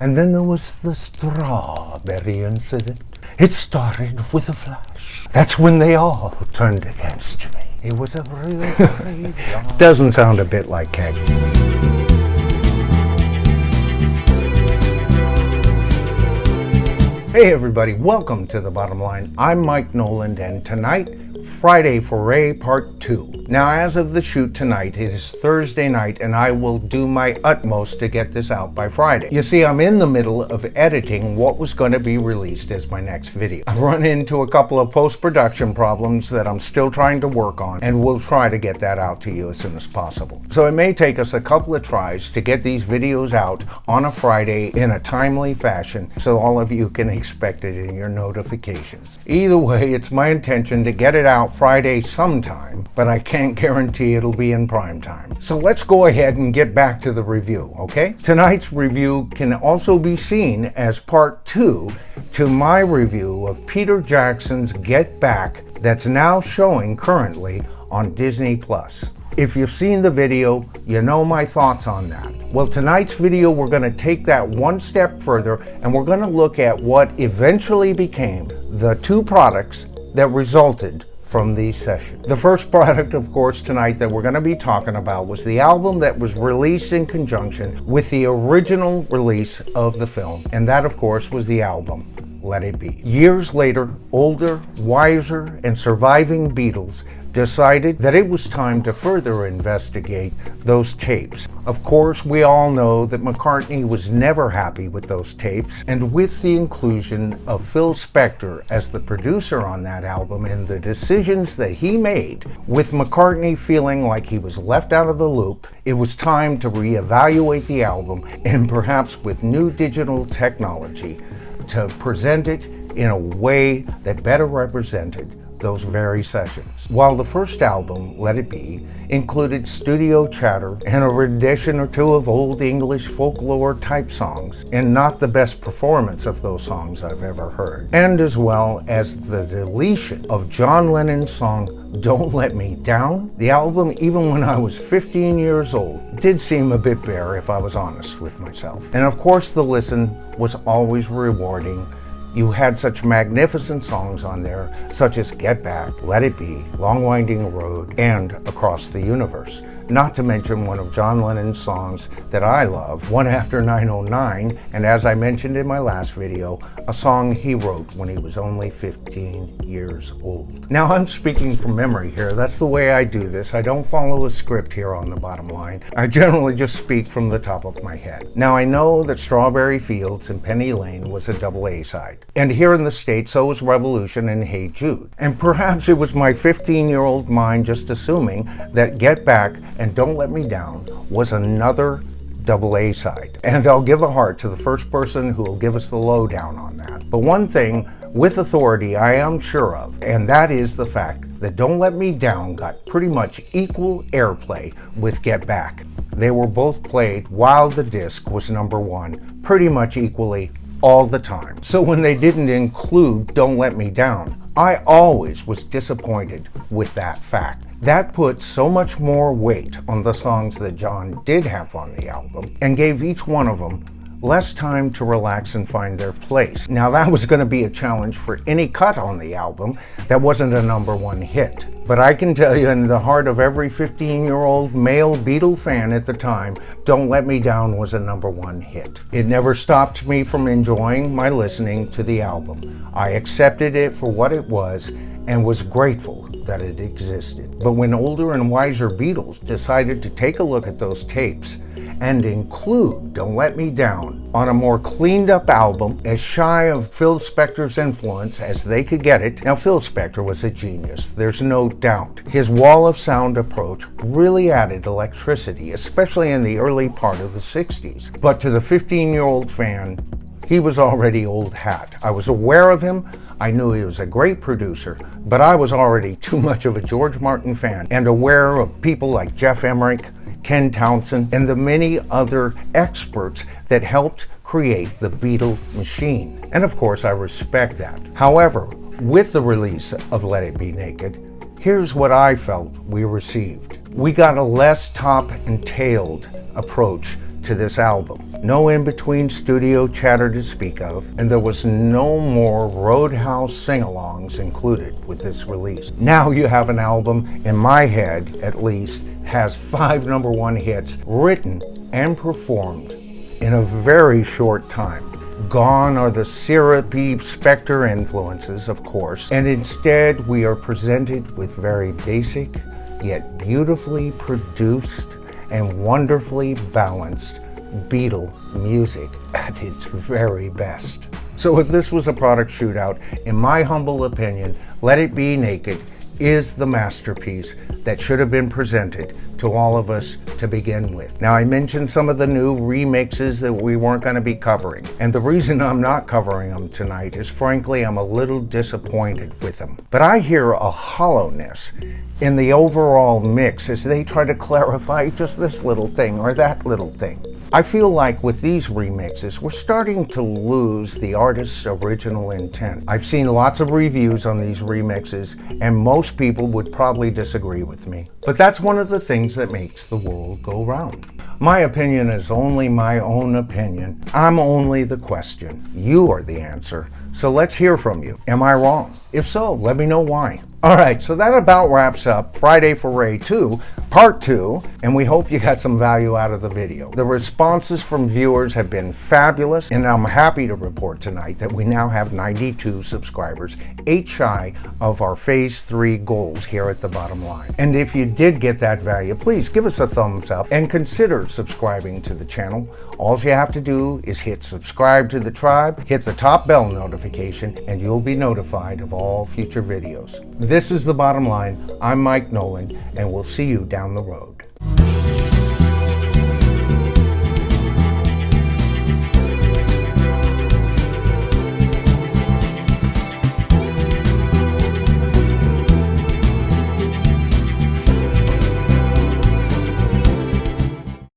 And then there was the strawberry incident. It started with a flash. That's when they all turned against me. It was a really Doesn't sound a bit like Keg. Hey everybody, welcome to The Bottom Line. I'm Mike Noland, and tonight, Friday Foray Part 2. Now, as of the shoot tonight, it is Thursday night, and I will do my utmost to get this out by Friday. You see, I'm in the middle of editing what was going to be released as my next video. I've run into a couple of post-production problems that I'm still trying to work on, and we'll try to get that out to you as soon as possible. So it may take us a couple of tries to get these videos out on a Friday in a timely fashion, so all of you can expect it in your notifications. Either way, it's my intention to get it out Friday sometime, but I can't guarantee it'll be in prime time. So let's go ahead and get back to the review, okay? Tonight's review can also be seen as part 2 to my review of Peter Jackson's Get Back that's now showing currently on Disney+. If you've seen the video, you know my thoughts on that. Well, tonight's video, we're going to take that one step further, and we're going to look at what eventually became the two products that resulted from these sessions. The first product, of course, tonight that we're going to be talking about was the album that was released in conjunction with the original release of the film, and that, of course, was the album Let It Be. Years later, older, wiser, and surviving Beatles decided that it was time to further investigate those tapes. Of course, we all know that McCartney was never happy with those tapes, and with the inclusion of Phil Spector as the producer on that album and the decisions that he made, with McCartney feeling like he was left out of the loop, it was time to reevaluate the album, and perhaps with new digital technology, to present it in a way that better represented those very sessions. While the first album, Let It Be, included studio chatter and a rendition or two of old English folklore type songs, and not the best performance of those songs I've ever heard, and as well as the deletion of John Lennon's song Don't Let Me Down, the album, even when I was 15 years old, did seem a bit bare if I was honest with myself. And of course the listen was always rewarding. You had such magnificent songs on there, such as Get Back, Let It Be, Long Winding Road, and Across the Universe. Not to mention one of John Lennon's songs that I love, One After 909, and as I mentioned in my last video, a song he wrote when he was only 15 years old. Now, I'm speaking from memory here. That's the way I do this. I don't follow a script here on The Bottom Line. I generally just speak from the top of my head. Now, I know that Strawberry Fields and Penny Lane was a double A side. And here in the States, so was Revolution and Hey Jude. And perhaps it was my 15-year-old mind just assuming that Get Back and Don't Let Me Down was another double A side. And I'll give a heart to the first person who will give us the lowdown on that. But one thing with authority I am sure of, and that is the fact that Don't Let Me Down got pretty much equal airplay with Get Back. They were both played while the disc was #1, pretty much equally all the time. So when they didn't include Don't Let Me Down, I always was disappointed with that fact. That put so much more weight on the songs that John did have on the album and gave each one of them less time to relax and find their place. Now that was going to be a challenge for any cut on the album that wasn't a #1 hit. But I can tell you, in the heart of every 15-year-old male Beatle fan at the time, Don't Let Me Down was a #1 hit. It never stopped me from enjoying my listening to the album. I accepted it for what it was and was grateful that it existed. But when older and wiser Beatles decided to take a look at those tapes and include Don't Let Me Down on a more cleaned up album, as shy of Phil Spector's influence as they could get it. Now, Phil Spector was a genius, there's no doubt. His wall of sound approach really added electricity, especially in the early part of the 60s. But to the 15-year-old fan, he was already old hat. I was aware of him, I knew he was a great producer, but I was already too much of a George Martin fan and aware of people like Jeff Emmerich, Ken Townsend, and the many other experts that helped create the Beatle machine. And of course, I respect that. However, with the release of Let It Be Naked, here's what I felt we received. We got a less top and tailed approach to this album. No in-between studio chatter to speak of, and there was no more Roadhouse sing-alongs included with this release. Now you have an album, in my head at least, has 5 #1 hits written and performed in a very short time. Gone are the syrupy Spectre influences, of course, and instead we are presented with very basic, yet beautifully produced and wonderfully balanced Beatle music at its very best. So if this was a product shootout, in my humble opinion, Let It Be Naked is the masterpiece that should have been presented to all of us to begin with. Now, I mentioned some of the new remixes that we weren't going to be covering, and the reason I'm not covering them tonight is frankly I'm a little disappointed with them. But I hear a hollowness in the overall mix as they try to clarify just this little thing or that little thing. I feel like with these remixes, we're starting to lose the artist's original intent. I've seen lots of reviews on these remixes, and most people would probably disagree with me. But that's one of the things that makes the world go round. My opinion is only my own opinion. I'm only the question. You are the answer. So let's hear from you. Am I wrong? If so, let me know why. Alright, so that about wraps up Friday Foray 2, Part 2, and we hope you got some value out of the video. The responses from viewers have been fabulous, and I'm happy to report tonight that we now have 92 subscribers, 8 shy of our Phase 3 goals here at the bottom line. And if you did get that value, please give us a thumbs up and consider subscribing to the channel. All you have to do is hit subscribe to the tribe, hit the top bell notification, and you'll be notified of all future videos. This is the bottom line. I'm Mike Noland, and we'll see you down the road.